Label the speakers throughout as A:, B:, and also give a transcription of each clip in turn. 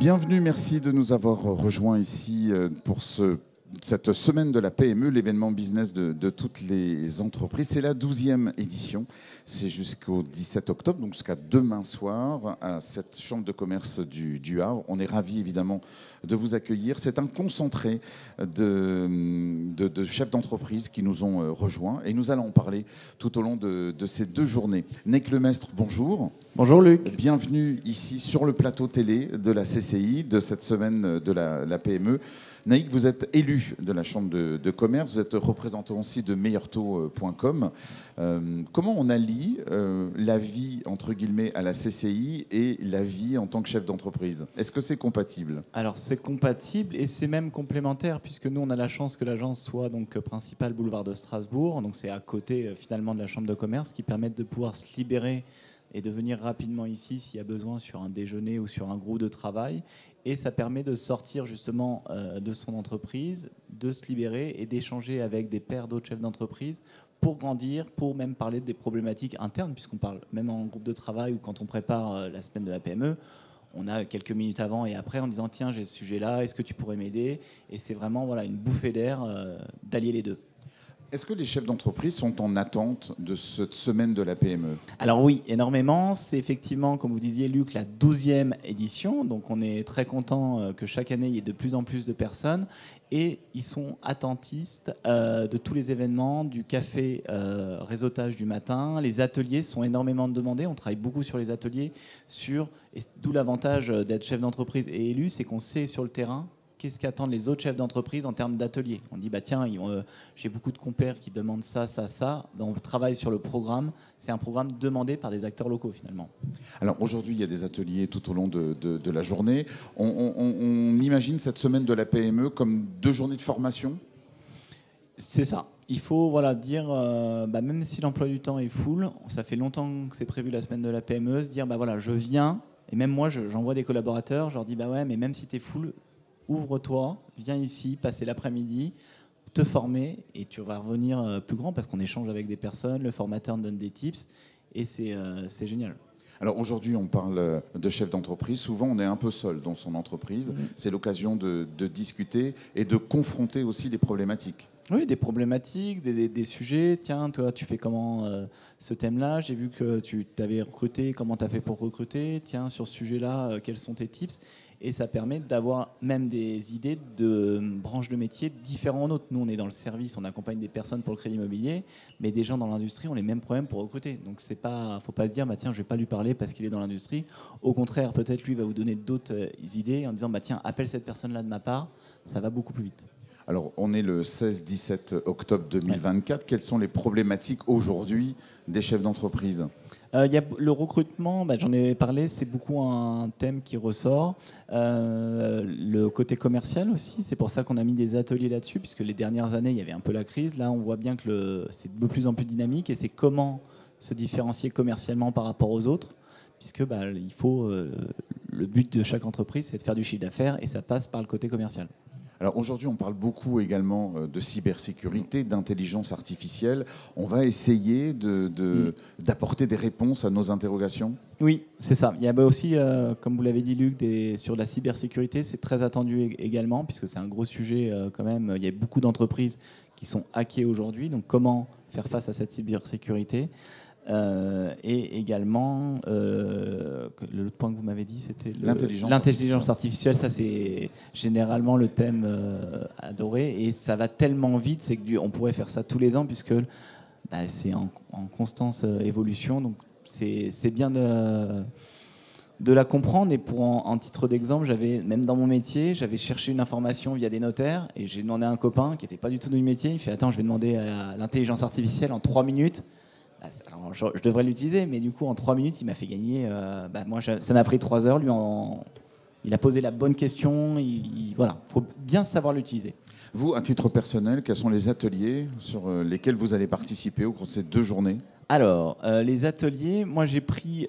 A: Bienvenue, merci de nous avoir rejoints ici pour cette semaine de la PME, l'événement business de toutes les entreprises. C'est la 12e édition. C'est jusqu'au 17 octobre, donc jusqu'à demain soir, à cette chambre de commerce du Havre. On est ravis évidemment de vous accueillir. C'est un concentré de chefs d'entreprise qui nous ont rejoints et nous allons en parler tout au long de ces 2 journées. Nick Lemestre, bonjour.
B: Bonjour Luc.
A: Bienvenue ici sur le plateau télé de la CCI, de cette semaine de la PME. Naïk, vous êtes élu de la Chambre de commerce, vous êtes représentant aussi de meilleurtaux.com. Comment on allie la vie, entre guillemets, à la CCI et la vie en tant que chef d'entreprise? Est-ce que c'est compatible?
B: Alors c'est compatible et c'est même complémentaire puisque nous on a la chance que l'agence soit donc principale boulevard de Strasbourg, donc c'est à côté finalement de la Chambre de commerce qui permet de pouvoir se libérer et de venir rapidement ici s'il y a besoin sur un déjeuner ou sur un groupe de travail. Et ça permet de sortir justement de son entreprise, de se libérer et d'échanger avec des pairs d'autres chefs d'entreprise pour grandir, pour même parler des problématiques internes, puisqu'on parle même en groupe de travail ou quand on prépare la semaine de la PME, on a quelques minutes avant et après en disant tiens j'ai ce sujet-là, est-ce que tu pourrais m'aider? Et c'est vraiment voilà, une bouffée d'air d'allier les deux.
A: Est-ce que les chefs d'entreprise sont en attente de cette semaine de la PME?
B: Alors oui, énormément. C'est effectivement, comme vous disiez Luc, la 12e édition. Donc on est très content que chaque année, il y ait de plus en plus de personnes. Et ils sont attentistes de tous les événements, du café réseautage du matin. Les ateliers sont énormément demandés. On travaille beaucoup sur les ateliers. D'où l'avantage d'être chef d'entreprise et élu, c'est qu'on sait sur le terrain qu'est-ce qu'attendent les autres chefs d'entreprise en termes d'ateliers. On dit, bah tiens, j'ai beaucoup de compères qui demandent ça, ça, ça. Ben, on travaille sur le programme. C'est un programme demandé par des acteurs locaux, finalement.
A: Alors aujourd'hui, il y a des ateliers tout au long de la journée. On imagine cette semaine de la PME comme 2 journées de formation?
B: C'est ça. Il faut dire, même si l'emploi du temps est full, ça fait longtemps que c'est prévu la semaine de la PME, se dire, je viens, et même moi, j'envoie des collaborateurs, je leur dis, mais même si tu es full, ouvre-toi, viens ici, passer l'après-midi, te former et tu vas revenir plus grand parce qu'on échange avec des personnes, le formateur nous donne des tips et c'est génial.
A: Alors aujourd'hui, on parle de chef d'entreprise. Souvent, on est un peu seul dans son entreprise. C'est l'occasion de discuter et de confronter aussi les problématiques.
B: Oui, des problématiques, des sujets. Tiens, toi, tu fais comment ce thème-là? J'ai vu que tu t'avais recruté. Comment tu as fait pour recruter? Tiens, sur ce sujet-là, quels sont tes tips? Et ça permet d'avoir même des idées de branches de métiers différents aux autres. Nous, on est dans le service, on accompagne des personnes pour le crédit immobilier, mais des gens dans l'industrie ont les mêmes problèmes pour recruter. Donc, faut pas se dire, tiens, je vais pas lui parler parce qu'il est dans l'industrie. Au contraire, peut-être lui va vous donner d'autres idées en disant, tiens, appelle cette personne-là de ma part, ça va beaucoup plus vite.
A: Alors, on est le 16-17 octobre 2024. Ouais. Quelles sont les problématiques aujourd'hui des chefs d'entreprise?
B: Il y a le recrutement, j'en ai parlé, c'est beaucoup un thème qui ressort. Le côté commercial aussi, c'est pour ça qu'on a mis des ateliers là-dessus, puisque les dernières années, il y avait un peu la crise. Là, on voit bien que c'est de plus en plus dynamique et c'est comment se différencier commercialement par rapport aux autres, puisque il faut, le but de chaque entreprise, c'est de faire du chiffre d'affaires et ça passe par le côté commercial.
A: Alors aujourd'hui, on parle beaucoup également de cybersécurité, d'intelligence artificielle. On va essayer d'apporter des réponses à nos interrogations?
B: Oui, c'est ça. Il y a aussi, comme vous l'avez dit Luc, sur la cybersécurité, c'est très attendu également, puisque c'est un gros sujet quand même. Il y a beaucoup d'entreprises qui sont hackées aujourd'hui. Donc comment faire face à cette cybersécurité? Et également, le point que vous m'avez dit, c'était l'intelligence artificielle. Ça, c'est généralement le thème adoré. Et ça va tellement vite, c'est qu'on pourrait faire ça tous les ans, puisque c'est en constante évolution. Donc, c'est bien de la comprendre. Et en titre d'exemple, même dans mon métier, j'avais cherché une information via des notaires. Et j'ai demandé à un copain qui n'était pas du tout du métier. Il fait, attends, je vais demander à l'intelligence artificielle en 3 minutes. Alors, je devrais l'utiliser, mais du coup, en 3 minutes, il m'a fait gagner. Moi, ça m'a pris 3 heures. Lui, il a posé la bonne question. Voilà, faut bien savoir l'utiliser.
A: Vous, à titre personnel, quels sont les ateliers sur lesquels vous allez participer au cours de ces 2 journées?
B: Alors, les ateliers, moi, j'ai pris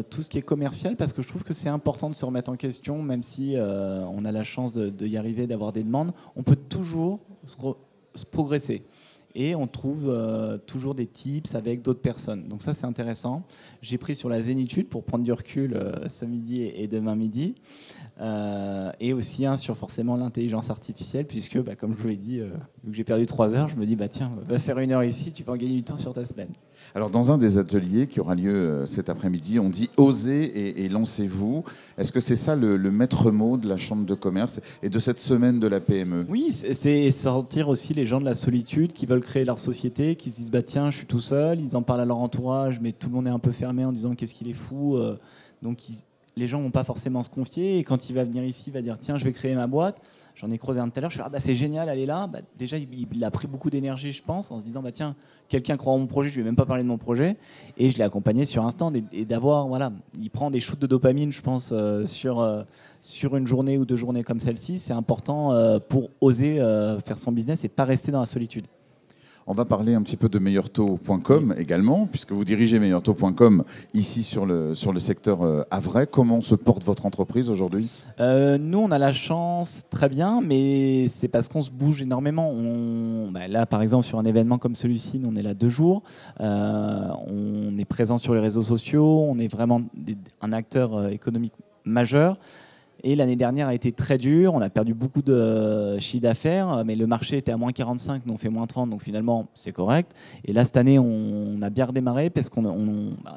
B: tout ce qui est commercial parce que je trouve que c'est important de se remettre en question, même si on a la chance de y arriver, d'avoir des demandes. On peut toujours se progresser. Et on trouve toujours des tips avec d'autres personnes. Donc ça, c'est intéressant. J'ai pris sur la zénitude pour prendre du recul ce midi et demain midi. Et aussi sur forcément l'intelligence artificielle, puisque, comme je vous l'ai dit, vu que j'ai perdu 3 heures, je me dis, tiens, va faire 1 heure ici, tu vas en gagner du temps sur ta semaine.
A: Alors, dans un des ateliers qui aura lieu cet après-midi, on dit osez et lancez-vous. Est-ce que c'est ça le maître mot de la Chambre de commerce et de cette semaine de la PME?
B: Oui, c'est sortir aussi les gens de la solitude qui veulent créer leur société, qui se disent tiens, je suis tout seul, ils en parlent à leur entourage, mais tout le monde est un peu fermé en disant qu'est-ce qu'il est fou. Donc les gens vont pas forcément se confier, et quand il va venir ici, il va dire tiens, je vais créer ma boîte. J'en ai croisé un tout à l'heure, je fais c'est génial, elle est là. Déjà, il a pris beaucoup d'énergie, je pense, en se disant tiens, quelqu'un croit en mon projet, je lui ai même pas parlé de mon projet, et je l'ai accompagné sur un stand, et d'avoir il prend des shoots de dopamine, je pense, sur une journée ou 2 journées comme celle-ci, c'est important pour oser faire son business et pas rester dans la solitude.
A: On va parler un petit peu de meilleurtaux.com également, puisque vous dirigez meilleurtaux.com ici sur le secteur Havrais. Comment se porte votre entreprise aujourd'hui?
B: Nous, on a la chance très bien, mais c'est parce qu'on se bouge énormément. Là, par exemple, sur un événement comme celui-ci, on est là 2 jours. On est présent sur les réseaux sociaux. On est vraiment un acteur économique majeur. Et l'année dernière a été très dure, on a perdu beaucoup de chiffre d'affaires, mais le marché était à moins 45, nous on fait moins 30, donc finalement c'est correct. Et là cette année on a bien redémarré parce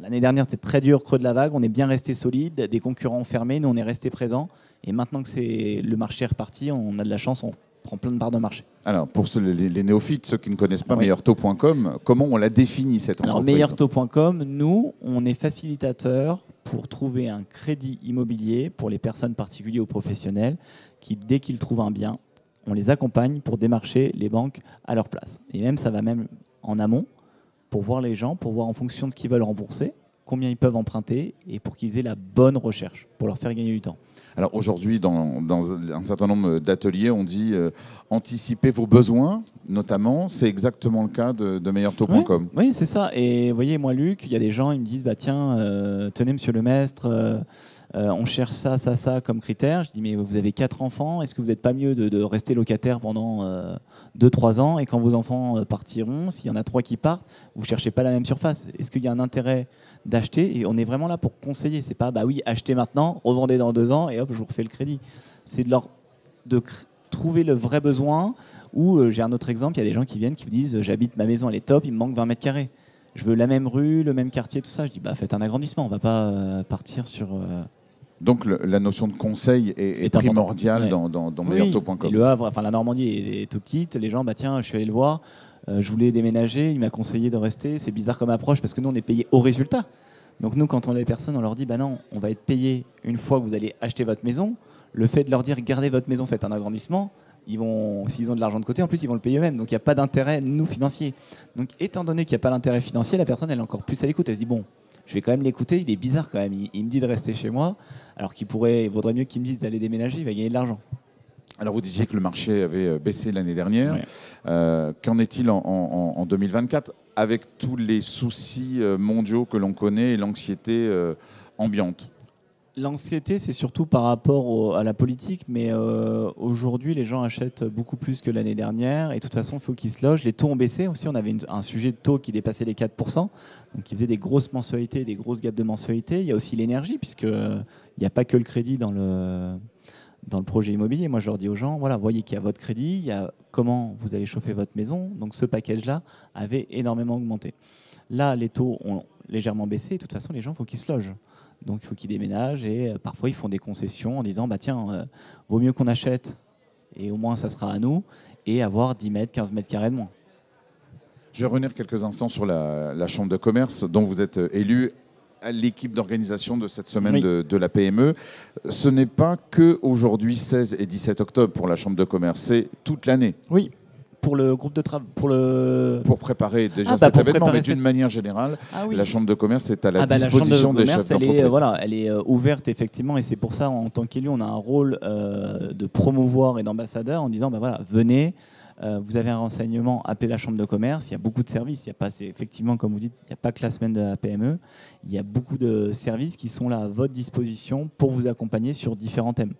B: l'année dernière c'était très dur, creux de la vague, on est bien resté solide, des concurrents ont fermé, nous on est resté présents. Et maintenant que le marché est reparti, on a de la chance, on prend plein de parts de marché.
A: Alors, pour les néophytes, ceux qui ne connaissent pas meilleurtaux.com, comment on la définit cette entreprise?
B: Alors, meilleurtaux.com, nous, on est facilitateur pour trouver un crédit immobilier pour les personnes particulières ou professionnelles qui, dès qu'ils trouvent un bien, on les accompagne pour démarcher les banques à leur place. Et même, ça va même en amont pour voir les gens, pour voir en fonction de ce qu'ils veulent rembourser, combien ils peuvent emprunter et pour qu'ils aient la bonne recherche, pour leur faire gagner du temps.
A: Alors aujourd'hui, dans un certain nombre d'ateliers, on dit anticiper vos besoins, notamment. C'est exactement le cas de meilleurtaux.com.
B: Oui, c'est ça. Et vous voyez, moi, Luc, il y a des gens, ils me disent tiens, tenez, monsieur le maître, on cherche ça comme critère. Je dis mais vous avez 4 enfants, est-ce que vous n'êtes pas mieux de rester locataire pendant 2-3 ans et quand vos enfants partiront, s'il y en a 3 qui partent, vous ne cherchez pas la même surface? Est-ce qu'il y a un intérêt d'acheter? Et on est vraiment là pour conseiller. C'est pas oui, achetez maintenant, revendez dans 2 ans et hop, je vous refais le crédit. C'est de trouver le vrai besoin. Ou j'ai un autre exemple, il y a des gens qui viennent qui vous disent j'habite, ma maison elle est top, il me manque 20 mètres carrés. Je veux la même rue, le même quartier, tout ça. Je dis faites un agrandissement, on va pas partir sur...
A: Donc la notion de conseil est primordiale dans meilleurtaux.com.
B: Et le Havre, la Normandie est tout petite. Les gens, tiens, je suis allé le voir, je voulais déménager, il m'a conseillé de rester. C'est bizarre comme approche parce que nous, on est payé au résultat. Donc nous, quand on a les personnes, on leur dit non, on va être payé une fois que vous allez acheter votre maison. Le fait de leur dire gardez votre maison, faites un agrandissement, s'ils ont de l'argent de côté, en plus ils vont le payer eux-mêmes. Donc il n'y a pas d'intérêt, nous, financier. Donc étant donné qu'il n'y a pas d'intérêt financier, la personne elle est encore plus à l'écoute. Elle se dit je vais quand même l'écouter, il est bizarre quand même. Il me dit de rester chez moi, alors il vaudrait mieux qu'il me dise d'aller déménager, il va gagner de l'argent.
A: Alors vous disiez que le marché avait baissé l'année dernière. Qu'en est-il en 2024 avec tous les soucis mondiaux que l'on connaît et l'anxiété ambiante?
B: L'anxiété, c'est surtout par rapport à la politique, mais aujourd'hui, les gens achètent beaucoup plus que l'année dernière. Et de toute façon, il faut qu'ils se logent. Les taux ont baissé aussi. On avait un sujet de taux qui dépassait les 4%, donc qui faisait des grosses mensualités, des grosses gaps de mensualités. Il y a aussi l'énergie, puisqu'il n'y a pas que le crédit dans le projet immobilier. Moi, je leur dis aux gens, voyez qu'il y a votre crédit, il y a comment vous allez chauffer votre maison. Donc ce package-là avait énormément augmenté. Là, les taux ont légèrement baissé. Et de toute façon, les gens, il faut qu'ils se logent. Donc il faut qu'ils déménagent et parfois ils font des concessions en disant tiens, vaut mieux qu'on achète et au moins ça sera à nous et avoir 10 mètres, 15 mètres carrés de moins.
A: Je vais revenir quelques instants sur la Chambre de commerce dont vous êtes élu à l'équipe d'organisation de cette semaine de la PME. Ce n'est pas que aujourd'hui 16 et 17 octobre pour la Chambre de commerce, c'est toute l'année.
B: Oui. Pour le groupe de travail,
A: pour préparer déjà cet événement, mais d'une manière générale, la Chambre de commerce est à la disposition des chefs d'entreprise.
B: Elle est ouverte effectivement, et c'est pour ça en tant qu'élu, on a un rôle de promouvoir et d'ambassadeur en disant venez, vous avez un renseignement, appelez la Chambre de commerce. Il y a beaucoup de services. Effectivement, comme vous dites, il n'y a pas que la semaine de la PME. Il y a beaucoup de services qui sont là à votre disposition pour vous accompagner sur différents thèmes.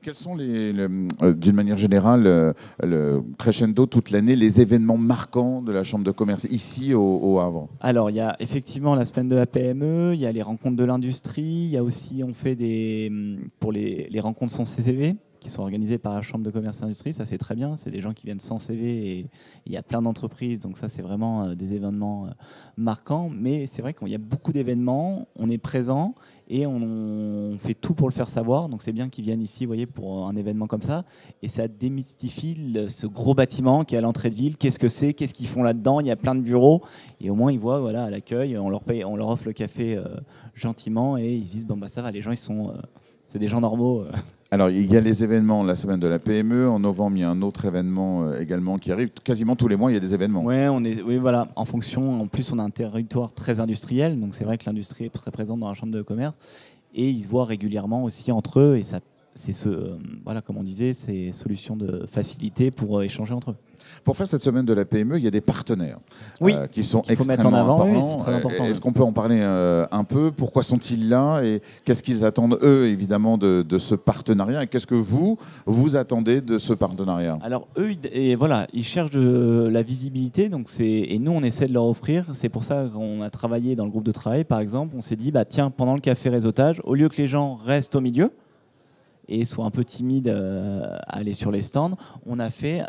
A: Quels sont d'une manière générale, le crescendo toute l'année, les événements marquants de la Chambre de commerce ici au Havre?
B: Alors, il y a effectivement la semaine de la PME, il y a les rencontres de l'industrie, il y a aussi, on fait pour les rencontres sans CV qui sont organisées par la Chambre de commerce et industrie. Ça, c'est très bien. C'est des gens qui viennent sans CV et il y a plein d'entreprises. Donc ça, c'est vraiment des événements marquants. Mais c'est vrai qu'il y a beaucoup d'événements, on est présent et on fait tout pour le faire savoir. Donc c'est bien qu'ils viennent ici, vous voyez, pour un événement comme ça. Et ça démystifie ce gros bâtiment qui est à l'entrée de ville. Qu'est-ce que c'est? Qu'est-ce qu'ils font là-dedans? Il y a plein de bureaux. Et au moins, ils voient, voilà, à l'accueil, on leur offre le café gentiment et ils se disent, bon, bah ça va, les gens, c'est des gens normaux.
A: Alors, il y a les événements, la semaine de la PME. En novembre, il y a un autre événement également qui arrive. Quasiment tous les mois, il y a des événements.
B: Ouais, oui, voilà. En plus, on a un territoire très industriel. Donc, c'est vrai que l'industrie est très présente dans la chambre de commerce. Et ils se voient régulièrement aussi entre eux. Et ça, voilà, comme on disait, c'est solution de facilité pour échanger entre eux.
A: Pour faire cette semaine de la PME, il y a des partenaires qui sont
B: faut
A: extrêmement
B: mettre en avant.
A: importants.
B: Oui, c'est très important.
A: Est-ce qu'on peut en parler un peu? Pourquoi sont-ils là? Et qu'est-ce qu'ils attendent, eux, évidemment, de ce partenariat? Et qu'est-ce que vous attendez de ce partenariat?
B: Alors, eux, ils cherchent de la visibilité. Et nous, on essaie de leur offrir. C'est pour ça qu'on a travaillé dans le groupe de travail, par exemple. On s'est dit, tiens, pendant le café réseautage, au lieu que les gens restent au milieu, et soient un peu timides à aller sur les stands, on a fait,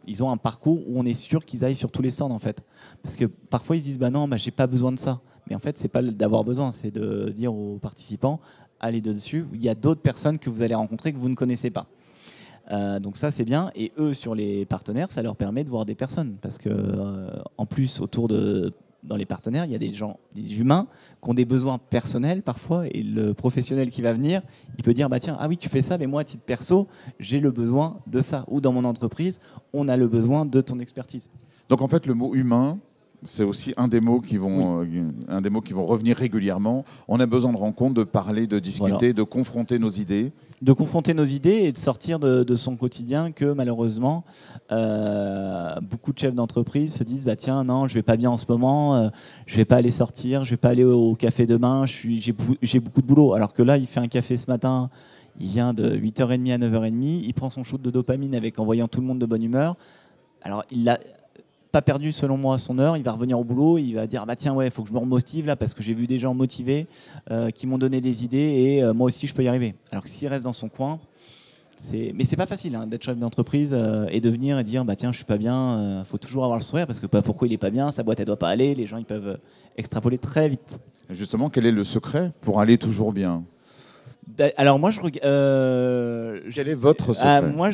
B: ils ont un parcours où on est sûr qu'ils aillent sur tous les stands en fait. Parce que parfois ils se disent non, j'ai pas besoin de ça. Mais en fait, c'est pas d'avoir besoin, c'est de dire aux participants, allez dessus, il y a d'autres personnes que vous allez rencontrer que vous ne connaissez pas. Donc ça c'est bien, et eux sur les partenaires, ça leur permet de voir des personnes. Parce que en plus, dans les partenaires, il y a des gens, des humains qui ont des besoins personnels parfois, et le professionnel qui va venir, il peut dire tiens, ah oui, tu fais ça, mais moi à titre perso, j'ai le besoin de ça, ou dans mon entreprise, on a le besoin de ton expertise.
A: Donc en fait, le mot humain, c'est aussi un des mots qui vont revenir régulièrement. On a besoin de rencontres, de parler, de discuter, voilà, de confronter nos idées.
B: De confronter nos idées et de sortir de son quotidien que malheureusement, beaucoup de chefs d'entreprise se disent tiens, non, je vais pas bien en ce moment, je vais pas aller sortir, je vais pas aller au café demain, j'ai beaucoup de boulot. Alors que là, il fait un café ce matin, il vient de 8h30 à 9h30, il prend son shoot de dopamine en voyant tout le monde de bonne humeur. Alors, il l'a pas perdu selon moi son heure, il va revenir au boulot, il va dire tiens, ouais, il faut que je me remotive là parce que j'ai vu des gens motivés qui m'ont donné des idées et moi aussi je peux y arriver. Alors que s'il reste dans son coin, mais c'est pas facile d'être chef d'entreprise et de venir et dire tiens, je suis pas bien, faut toujours avoir le sourire parce que pourquoi il est pas bien, sa boîte elle doit pas aller, les gens ils peuvent extrapoler très vite.
A: Justement, quel est le secret pour aller toujours bien?
B: Alors moi,
A: quel est votre secret?
B: Moi,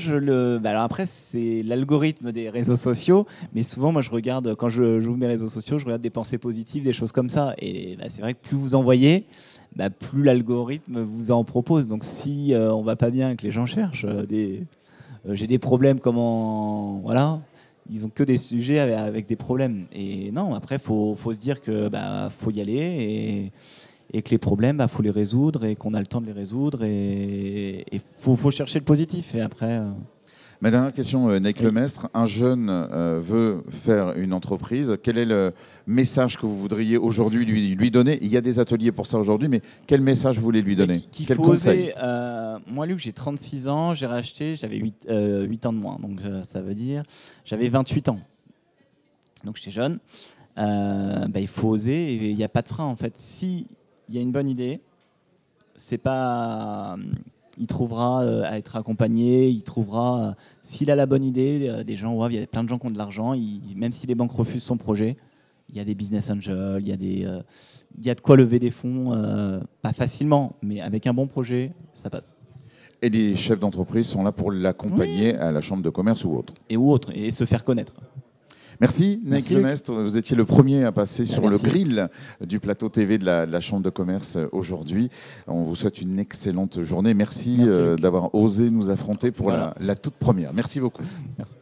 B: alors après, c'est l'algorithme des réseaux sociaux, mais souvent, moi, je regarde quand j'ouvre mes réseaux sociaux, je regarde des pensées positives, des choses comme ça. Et c'est vrai que plus vous envoyez, plus l'algorithme vous en propose. Donc, si on va pas bien et que les gens cherchent j'ai des problèmes, voilà. Ils ont que des sujets avec des problèmes. Et non, après, faut se dire que faut y aller et que les problèmes, faut les résoudre et qu'on a le temps de les résoudre et faut chercher le positif. Et après.
A: Ma dernière question, Naïk Lemestre, un jeune veut faire une entreprise. Quel est le message que vous voudriez aujourd'hui lui donner? Il y a des ateliers pour ça aujourd'hui, mais quel message vous voulez lui donner? Quel conseil?
B: Moi, Luc, j'ai 36 ans, j'ai racheté, j'avais 8 ans de moins, donc ça veut dire j'avais 28 ans. Donc j'étais jeune. Il faut oser et il n'y a pas de frein en fait. Si il y a une bonne idée, c'est pas... il trouvera à être accompagné, il trouvera... s'il a la bonne idée, des gens, il y a plein de gens qui ont de l'argent, même si les banques refusent son projet, il y a des business angels, il y a de quoi lever des fonds, pas facilement, mais avec un bon projet, ça passe.
A: Et les chefs d'entreprise sont là pour l'accompagner à la chambre de commerce ou autre.
B: Et se faire connaître.
A: Merci Naïk Lemestre, vous étiez le premier à passer sur le grill du plateau TV de la Chambre de commerce aujourd'hui. On vous souhaite une excellente journée. Merci d'avoir osé nous affronter pour la toute première. Merci beaucoup.
B: Merci.